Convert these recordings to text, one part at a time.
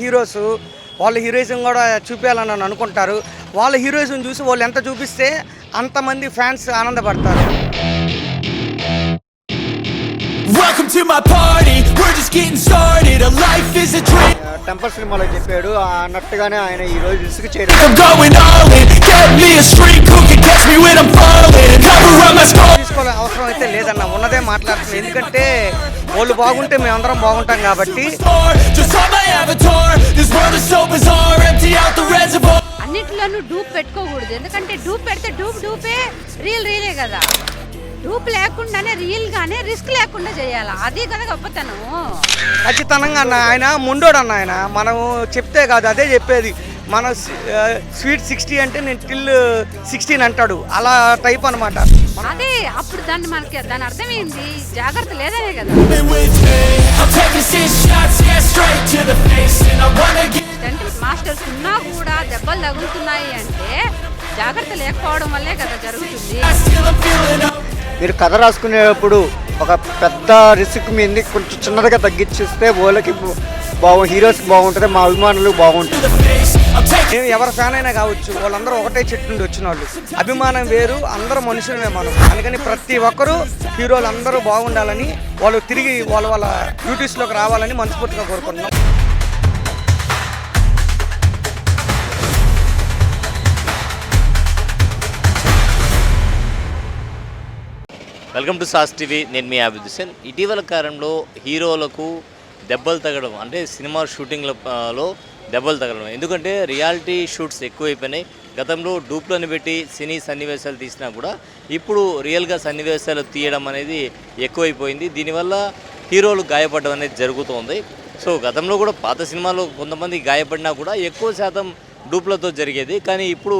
Heroes వాళ్ళ heroism కూడా చూపించాలని అనుకుంటారు. వాళ్ళ హీరోయిజం చూసి వాళ్ళు ఎంత చూపిస్తే అంతమంది fans ఆనందపడతారు. Welcome to my party, we're just getting started, a life is a dream. Temper సినిమాలో చెప్పాడు అన్నట్టుగానే ఆయన ఈ రోజు రిస్క్ చేయడం. I'm going all in, get me a streak, who can catch me when I'm falling, cover up my scars. తీసుకోవాల్సిన అవసరం అయితే లేదన్న, ఉన్నదే మాట్లాడుతుంది. ఎందుకంటే వాళ్ళు బాగుంటే మేమందరం బాగుంటాం కాబట్టి. Just on my avatar, this world is so bizarre, empty out the reservoir. అన్నిట్లోనూ డూప్ పెట్టుకోకూడదు. ఎందుకంటే డూప్ పెడితే డూపే రియలే కదా. డూప్ లేకుండానే రియల్ గానే రిస్క్ లేకుండా చేయాలి. అది కదా గొప్పతనం. ఖచ్చితంగా అన్న, ఆయన ముండోడు అన్న. ఆయన మనం చెప్తే కాదు, అదే చెప్పేది. మన స్వీట్ 60 అంటే నేను టిల్ 16 అంటాడు. అలా టైప్ అనమాట. అదే అప్పుడు దాని అర్థం ఏంది? జాగ్రత్త లేదనే కదా. మాస్టర్స్ ఉన్నా కూడా దెబ్బలు తగులుతున్నాయి అంటే జాగ్రత్త లేకపోవడం వల్లే కదా జరుగుతుంది. మీరు కథ రాసుకునేటప్పుడు ఒక పెద్ద రిస్క్ మీద కొంచెం చిన్నదిగా తగ్గించిస్తే వాళ్ళకి హీరోస్కి బాగుంటుంది, మా అభిమానులకు బాగుంటుంది. మేము ఎవరి ఫ్యాన్ అయినా కావచ్చు, వాళ్ళందరూ ఒకటే చెట్టు నుండి వచ్చిన వాళ్ళు. అభిమానం వేరు, అందరూ మనుషులమే మనం. అందుకని ప్రతి ఒక్కరూ హీరోలు అందరూ బాగుండాలని, వాళ్ళు తిరిగి వాళ్ళ డ్యూటీస్లోకి రావాలని మనస్ఫూర్తిగా కోరుకుంటున్నాం. Welcome to sauce TV. నేను మీ అభిద్ హుసేన్. ఇటీవల కాలంలో హీరోలకు దెబ్బలు తగడం అంటే సినిమా షూటింగ్లలో దెబ్బలు తగలడం. ఎందుకంటే రియాలిటీ షూట్స్ ఎక్కువైపోయినాయి. గతంలో డూప్లను పెట్టి సినీ సన్నివేశాలు తీసినా కూడా ఇప్పుడు రియల్గా సన్నివేశాలు తీయడం అనేది ఎక్కువైపోయింది. దీనివల్ల హీరోలు గాయపడడం అనేది జరుగుతోంది. సో గతంలో కూడా పాత సినిమాలో కొంతమంది గాయపడినా కూడా ఎక్కువ శాతం డూప్లతో జరిగేది. కానీ ఇప్పుడు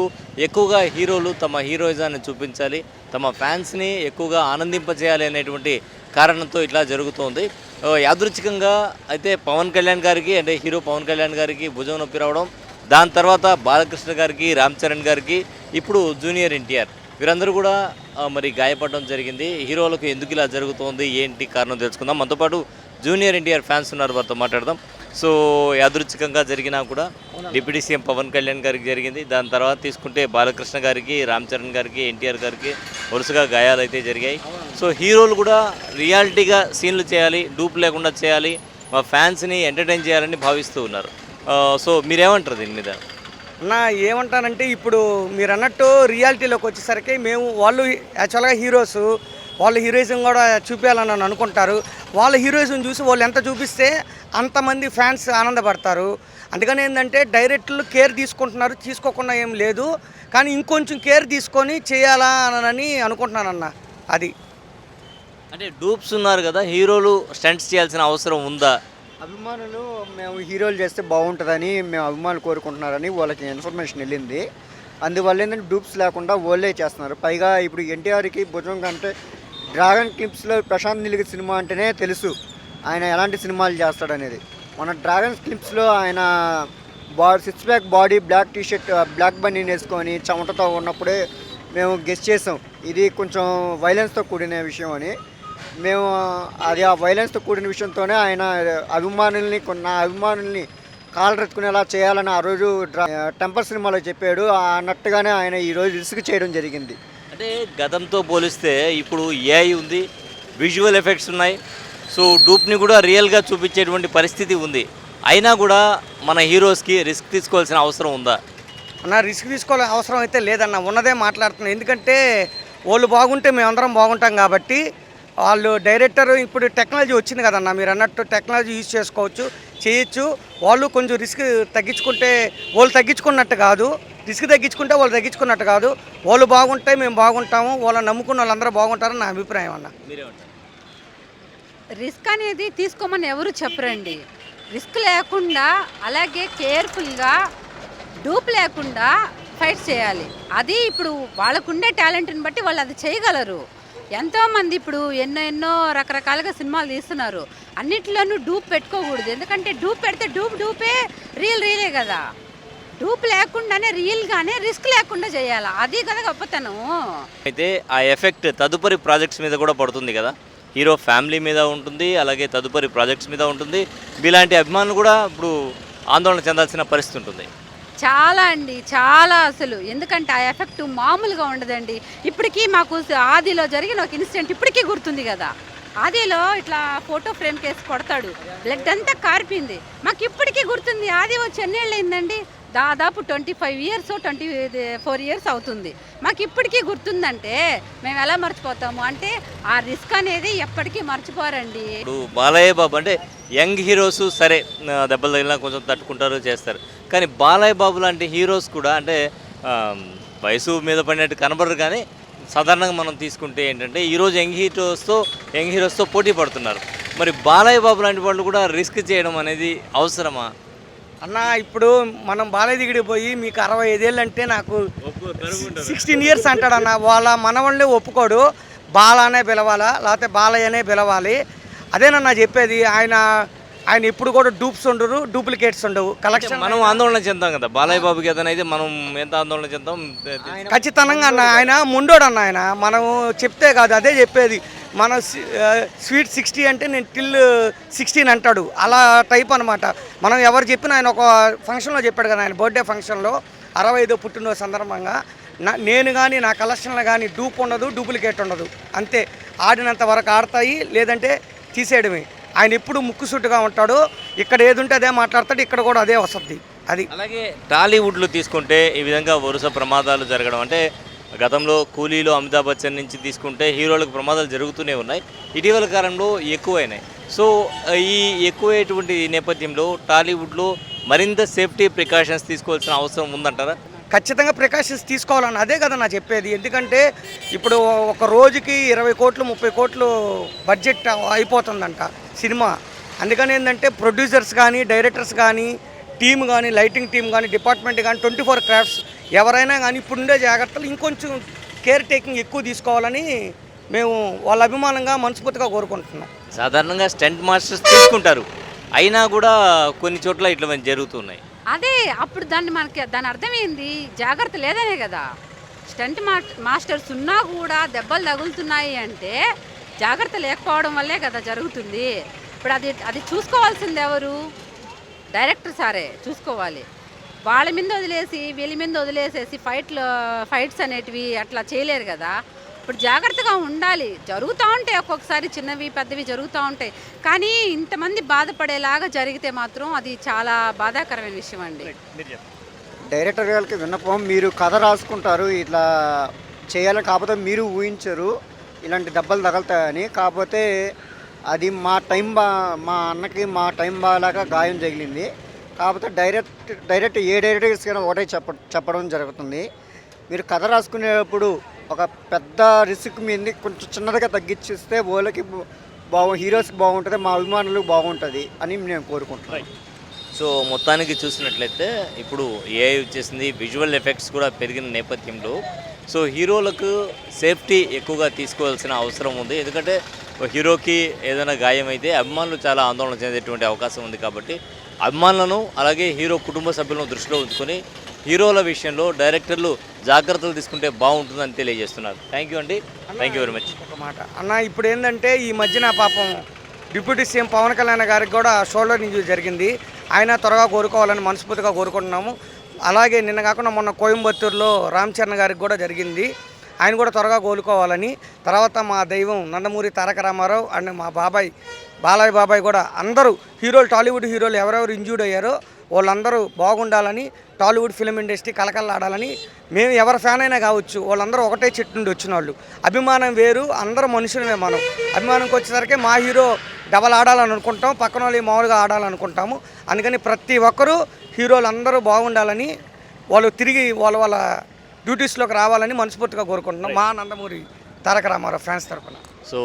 ఎక్కువగా హీరోలు తమ హీరోయిజాన్ని చూపించాలి, తమ ఫ్యాన్స్ని ఎక్కువగా ఆనందింపజేయాలి అనేటువంటి కారణంతో ఇట్లా జరుగుతోంది. యాదృచ్ఛికంగా అయితే పవన్ కళ్యాణ్ గారికి, అంటే హీరో పవన్ కళ్యాణ్ గారికి భుజం నొప్పి రావడం, దాని తర్వాత బాలకృష్ణ గారికి, రామ్ చరణ్ గారికి, ఇప్పుడు జూనియర్ ఎన్టీఆర్, వీరందరూ కూడా మరి గాయపడడం జరిగింది. హీరోలకు ఎందుకు ఇలా జరుగుతోంది, ఏంటి కారణం తెలుసుకుందాం. మనతో పాటు జూనియర్ ఎన్టీఆర్ ఫ్యాన్స్ ఉన్నారు, వారితో మాట్లాడదాం. సో యాదృచ్ఛికంగా జరిగినా కూడా డిప్యూటీ సీఎం పవన్ కళ్యాణ్ గారికి జరిగింది. దాని తర్వాత తీసుకుంటే బాలకృష్ణ గారికి, రామ్ చరణ్ గారికి, ఎన్టీఆర్ గారికి వరుసగా గాయాలు అయితే జరిగాయి. సో హీరోలు కూడా రియాలిటీగా సీన్లు చేయాలి, డూప్ లేకుండా చేయాలి, మా ఫ్యాన్స్ని ఎంటర్టైన్ చేయాలని భావిస్తూ ఉన్నారు. సో మీరేమంటారు దీని మీద? నా ఏమంటానంటే, ఇప్పుడు మీరు అన్నట్టు రియాలిటీలోకి వచ్చేసరికి వాళ్ళు యాక్చువల్గా హీరోస్ వాళ్ళ హీరోయిజం కూడా చూపించాలని అనుకుంటారు. వాళ్ళ హీరోయిజం చూసి వాళ్ళు ఎంత చూపిస్తే అంతమంది ఫ్యాన్స్ ఆనందపడతారు. అందుకని ఏంటంటే డైరెక్టర్లు కేర్ తీసుకుంటున్నారు, తీసుకోకుండా ఏం లేదు. కానీ ఇంకొంచెం కేర్ తీసుకొని చేయాలా అని అనుకుంటున్నానన్న. అది అంటే డూప్స్ ఉన్నారు కదా, హీరోలు స్టంట్స్ చేయాల్సిన అవసరం ఉందా? అభిమానులు మేము హీరోలు చేస్తే బాగుంటుందని మేము అభిమానులు కోరుకుంటున్నారని వాళ్ళకి ఇన్ఫర్మేషన్ వెళ్ళింది. అందువల్ల ఏంటంటే డూప్స్ లేకుండా వాళ్ళే చేస్తున్నారు. పైగా ఇప్పుడు ఎన్టీఆర్కి భుజం కంటే డ్రాగన్ క్లిప్స్లో ప్రశాంత్ నీల్ సినిమా అంటేనే తెలుసు ఆయన ఎలాంటి సినిమాలు చేస్తాడనేది. మన డ్రాగన్ క్లిప్స్లో ఆయన six pack body, black T-shirt, black బనీన్ వేసుకొని చెమటతో ఉన్నప్పుడే మేము గెస్ చేసాం ఇది కొంచెం వైలెన్స్తో కూడిన విషయం అని. మేము అది ఆ వైలెన్స్తో కూడిన విషయంతోనే ఆయన నా అభిమానుల్ని కాలరెత్తుకునేలా చేయాలని ఆ రోజు టెంపర్ సినిమాలో చెప్పాడు అన్నట్టుగానే ఆయన ఈరోజు రిస్క్ చేయడం జరిగింది. అంటే గతంతో పోలిస్తే ఇప్పుడు ఏఐ ఉంది, విజువల్ ఎఫెక్ట్స్ ఉన్నాయి. సో డూప్ని కూడా రియల్గా చూపించేటువంటి పరిస్థితి ఉంది. అయినా కూడా మన హీరోస్కి రిస్క్ తీసుకోవాల్సిన అవసరం ఉందా? అన్న, రిస్క్ తీసుకోవాల్సిన అవసరం అయితే లేదన్న, ఉన్నదే మాట్లాడుతున్నాం. ఎందుకంటే వాళ్ళు బాగుంటే మేమందరం బాగుంటాం కాబట్టి. వాళ్ళు డైరెక్టర్ ఇప్పుడు టెక్నాలజీ వచ్చింది కదన్న, మీరు అన్నట్టు టెక్నాలజీ యూజ్ చేసుకోవచ్చు, చేయొచ్చు. వాళ్ళు కొంచెం రిస్క్ తగ్గించుకుంటే వాళ్ళు తగ్గించుకున్నట్టు కాదు, రిస్క్ తగ్గించుకుంటే వాళ్ళు తగ్గించుకున్నట్టు కాదు. వాళ్ళు బాగుంటే మేము బాగుంటాము, వాళ్ళని నమ్ముకున్న వాళ్ళందరూ బాగుంటారని నా అభిప్రాయం అన్న. రిస్క్ అనేది తీసుకోమని ఎవరు చెప్పరండి. రిస్క్ లేకుండా అలాగే కేర్ఫుల్గా డూప్ లేకుండా ఫైట్ చేయాలి. అది ఇప్పుడు వాళ్ళకుండే టాలెంట్ని బట్టి వాళ్ళు అది చేయగలరు. ఎంతోమంది ఇప్పుడు ఎన్నో రకరకాలుగా సినిమాలు తీస్తున్నారు. అన్నిట్లోనూ డూప్ పెట్టుకోకూడదు. ఎందుకంటే డూప్ పెడితే డూపే రియలే కదా. డూప్ లేకుండానే రియల్గానే రిస్క్ లేకుండా చేయాలి. అది కదా గొప్పతనం. అయితే ఆ ఎఫెక్ట్ తదుపరి ప్రాజెక్ట్స్ మీద కూడా పడుతుంది కదా. హీరో ఫ్యామిలీ మీద ఉంటుంది, అలాగే తదుపరి ప్రాజెక్ట్స్ మీద ఉంటుంది. ఇలాంటి అభిమానులు కూడా ఇప్పుడు ఆందోళన చెందాల్సిన పరిస్థితి ఉంటుంది? చాలా అండి, చాలా అసలు. ఎందుకంటే ఆ ఎఫెక్ట్ మామూలుగా ఉండదండి. ఇప్పటికీ మాకు ఆదిలో జరిగిన ఒక ఇన్సిడెంట్ ఇప్పటికీ గుర్తుంది కదా. ఆదిలో ఇట్లా ఫోటో ఫ్రేమ్ కేసు కొడతాడు, బ్లడ్ అంతా కారిపోయింది. మాకు ఇప్పటికీ గుర్తుంది. ఆది వచ్చి ఎన్నేళ్ళు అయిందండి, దాదాపు 25 ఇయర్స్ 24 ఇయర్స్ అవుతుంది. మాకు ఇప్పటికీ గుర్తుందంటే మేము ఎలా మర్చిపోతాము? అంటే ఆ రిస్క్ అనేది ఎప్పటికీ మర్చిపోరండి. ఇప్పుడు బాలయ్య బాబు అంటే యంగ్ హీరోస్ సరే దెబ్బలు తగిలినా కొంచెం తట్టుకుంటారు చేస్తారు, కానీ బాలయ్య బాబు లాంటి హీరోస్ కూడా అంటే వయసు మీద పడినట్టు కనబడరు, కానీ సాధారణంగా మనం తీసుకుంటే ఏంటంటే ఈరోజు యంగ్ హీరోస్తో పోటీ పడుతున్నారు. మరి బాలయ్య బాబు లాంటి వాళ్ళు కూడా రిస్క్ చేయడం అనేది అవసరమా? అన్న ఇప్పుడు మనం బాలయ్య దిగిడి పోయి మీకు 65 ఏళ్ళు అంటే నాకు 16 ఇయర్స్ అంటాడన్న. వాళ్ళ మనవాళ్ళే ఒప్పుకోడు. బాలానే పిలవాలా, లేకపోతే బాలయ్యనే పిలవాలి. అదేనన్నా చెప్పేది. ఆయన ఇప్పుడు కూడా డూప్స్ ఉండరు, డూప్లికేట్స్ ఉండవు. కలెక్షన్ మనం ఆందోళన చెందాం కదా, బాలయ్య బాబుకి ఏదైనా అయితే మనం ఎంత ఆందోళన చెందాం? ఖచ్చితంగా అన్న. ఆయన ముండోడు అన్న. ఆయన మనం చెప్తే కాదు, అదే చెప్పేది. మన స్వీట్ 60 అంటే నేను టిల్ 16 అంటాడు. అలా టైప్ అనమాట. మనం ఎవరు చెప్పినా ఆయన ఒక ఫంక్షన్లో చెప్పాడు కదా, ఆయన బర్త్డే ఫంక్షన్లో 65వ పుట్టినరోజు సందర్భంగా నేను కానీ నా కలెక్షన్లో కానీ డూప్ ఉండదు, డూప్లికేట్ ఉండదు. అంతే. ఆడినంత వరకు ఆడతాయి, లేదంటే తీసేయడమే. ఆయన ఎప్పుడు ముక్కుసూటిగా ఉంటాడు. ఇక్కడ ఏది ఉంటే అదే మాట్లాడతాడు, ఇక్కడ కూడా అదే వస్తుంది. అది అలాగే టాలీవుడ్లో తీసుకుంటే ఈ విధంగా వరుస ప్రమాదాలు జరగడం అంటే గతంలో కూలీలో అమితాబ్ బచ్చన్ నుంచి తీసుకుంటే హీరోలకు ప్రమాదాలు జరుగుతూనే ఉన్నాయి. ఇటీవల కాలంలో ఎక్కువైనాయి. సో ఈ ఎక్కువైనటువంటి నేపథ్యంలో టాలీవుడ్లో మరింత సేఫ్టీ ప్రికాషన్స్ తీసుకోవాల్సిన అవసరం ఉందంటారా? ఖచ్చితంగా ప్రికాషన్స్ తీసుకోవాలని అదే కదా నా చెప్పేది. ఎందుకంటే ఇప్పుడు ఒక రోజుకి 20 కోట్లు 30 కోట్లు బడ్జెట్ అయిపోతుందంట సినిమా. అందుకని ఏంటంటే ప్రొడ్యూసర్స్ కానీ, డైరెక్టర్స్ కానీ, టీమ్ కానీ, లైటింగ్ టీమ్ కానీ, డిపార్ట్మెంట్ కానీ, 24 క్రాఫ్ట్స్ ఎవరైనా కానీ ఇప్పుడుండే జాగ్రత్తలు ఇంకొంచెం కేర్ టేకింగ్ ఎక్కువ తీసుకోవాలని మేము వాళ్ళ అభిమానంగా మనస్ఫూర్తిగా కోరుకుంటున్నాం. సాధారణంగా స్టంట్ మాస్టర్స్ తీసుకుంటారు, అయినా కూడా కొన్ని చోట్ల ఇట్లా జరుగుతున్నాయి. అదే అప్పుడు దాని అర్థం ఏంది? జాగ్రత్త లేదనే కదా. స్టంట్ మాస్టర్స్ ఉన్నా కూడా దెబ్బలు తగులుతున్నాయి అంటే జాగ్రత్త లేకపోవడం వల్లే కదా జరుగుతుంది. ఇప్పుడు అది చూసుకోవాల్సింది ఎవరు? డైరెక్టర్ సారే చూసుకోవాలి. వాళ్ళ మీద వదిలేసి వీళ్ళ మీద వదిలేసేసి ఫైట్స్ అనేటివి అట్లా చేయలేరు కదా. ఇప్పుడు జాగ్రత్తగా ఉండాలి. జరుగుతూ ఉంటాయి, ఒక్కొక్కసారి చిన్నవి పెద్దవి జరుగుతూ ఉంటాయి. కానీ ఇంతమంది బాధపడేలాగా జరిగితే మాత్రం అది చాలా బాధాకరమైన విషయం అండి. డైరెక్టర్ గారికి విన్నపం, మీరు కథ రాసుకుంటారు, ఇట్లా చేయాలని, కాకపోతే మీరు ఊహించరు ఇలాంటి దెబ్బలు తగులుతాయని. కాకపోతే అది మా అన్నకి మా టైం బాగాలాగా గాయం తగిలింది. కాకపోతే డైరెక్ట్ ఏ డైరెక్టర్స్కైనా ఒకటే చెప్పడం జరుగుతుంది. మీరు కథ రాసుకునేటప్పుడు ఒక పెద్ద రిస్క్ మీద కొంచెం చిన్నదిగా తగ్గించిస్తే వాళ్ళకి హీరోస్కి బాగుంటుంది, మా అభిమానులకు బాగుంటుంది అని నేను కోరుకుంటున్నాను. సో మొత్తానికి చూసినట్లయితే ఇప్పుడు ఏఐ వచ్చేసింది, విజువల్ ఎఫెక్ట్స్ కూడా పెరిగిన నేపథ్యంలో సో హీరోలకు సేఫ్టీ ఎక్కువగా తీసుకోవాల్సిన అవసరం ఉంది. ఎందుకంటే హీరోకి ఏదైనా గాయం అయితే అభిమానులు చాలా ఆందోళన చెందేటువంటి అవకాశం ఉంది. కాబట్టి అభిమానులను అలాగే హీరో కుటుంబ సభ్యులను దృష్టిలో ఉంచుకొని హీరోల విషయంలో డైరెక్టర్లు జాగ్రత్తలు తీసుకుంటే బాగుంటుందని తెలియజేస్తున్నారు. థ్యాంక్ యూ అండి, థ్యాంక్ యూ వెరీ మచ్. ఒక మాట అన్న, ఇప్పుడు ఏంటంటే ఈ మధ్యన పాపం డిప్యూటీ సీఎం పవన్ కళ్యాణ్ గారికి కూడా షోల్డర్ ఇంజరీ జరిగింది. ఆయన త్వరగా కోరుకోవాలని మనస్ఫూర్తిగా కోరుకుంటున్నాము. అలాగే నిన్న కాకుండా మొన్న కోయంబత్తూరులో రామ్ చరణ్ గారికి కూడా జరిగింది. ఆయన కూడా త్వరగా కోలుకోవాలని. తర్వాత మా దైవం నందమూరి తారక రామారావు అండ్ మా బాలయ్య బాబాయ్ కూడా అందరూ హీరోలు, టాలీవుడ్ హీరోలు ఎవరెవరు ఇంజూర్డ్ అయ్యారో వాళ్ళందరూ బాగుండాలని, టాలీవుడ్ ఫిల్మ్ ఇండస్ట్రీ కలకల్లాడాలని. మేము ఎవరి ఫ్యాన్ అయినా కావచ్చు, వాళ్ళందరూ ఒకటే చెట్టు నుండి వచ్చిన వాళ్ళు. అభిమానం వేరు, అందరూ మనుషులమే. మనం అభిమానంకి వచ్చేసరికి మా హీరో డబల్ ఆడాలని అనుకుంటాం, పక్కన వాళ్ళు మామూలుగా ఆడాలనుకుంటాము. అందుకని ప్రతి ఒక్కరూ హీరోలు అందరూ బాగుండాలని, వాళ్ళు తిరిగి వాళ్ళ డ్యూటీస్లోకి రావాలని మనస్ఫూర్తిగా కోరుకుంటున్నాం మా నందమూరి తారక రామారావు ఫ్యాన్స్ తరఫున. సో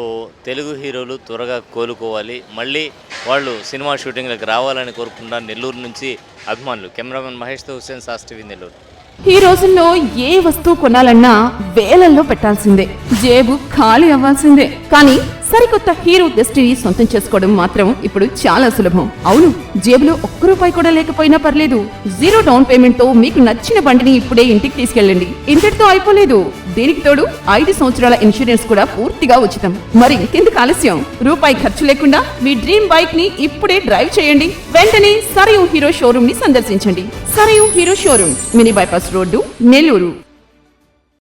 తెలుగు హీరోలు త్వరగా కోలుకోవాలి, మళ్ళీ వాళ్ళు సినిమా షూటింగ్లకు రావాలని కోరుకుంటున్నారు నెల్లూరు నుంచి అభిమానులు. కెమెరామెన్ మహేష్తో హుస్సేన్, సాస్ టీవీ నెల్లూరు. ఈ రోజుల్లో ఏ వస్తువు కొనాలన్నా వేలల్లో పెట్టాల్సిందే, జేబు ఖాళీ అవ్వాల్సిందే. కానీ సరికొత్త హీరో డెస్టినీ సొంతం చేసుకోవడం మాత్రం ఇప్పుడు చాలా సులభం. అవును, జేబులో ఒక్క రూపాయి కూడా లేకపోయినా పర్లేదు. 0 డౌన్ పేమెంట్ తో మీకు నచ్చిన బండిని ఇప్పుడే ఇంటికి తీసుకెళ్ళండి. ఇంతటితో అయిపోలేదు, దీనికి తోడు 5 సంవత్సరాల ఇన్సూరెన్స్ కూడా పూర్తిగా ఉచితం. మరి ఇంకెందుకు ఆలస్యం? రూపాయి ఖర్చు లేకుండా మీ డ్రీమ్ బైక్ ని ఇప్పుడే డ్రైవ్ చేయండి. వెంటనే సరయూ హీరో షోరూమ్ ని సందర్శించండి. Sarayu hero showroom, mini bypass road, Nellore.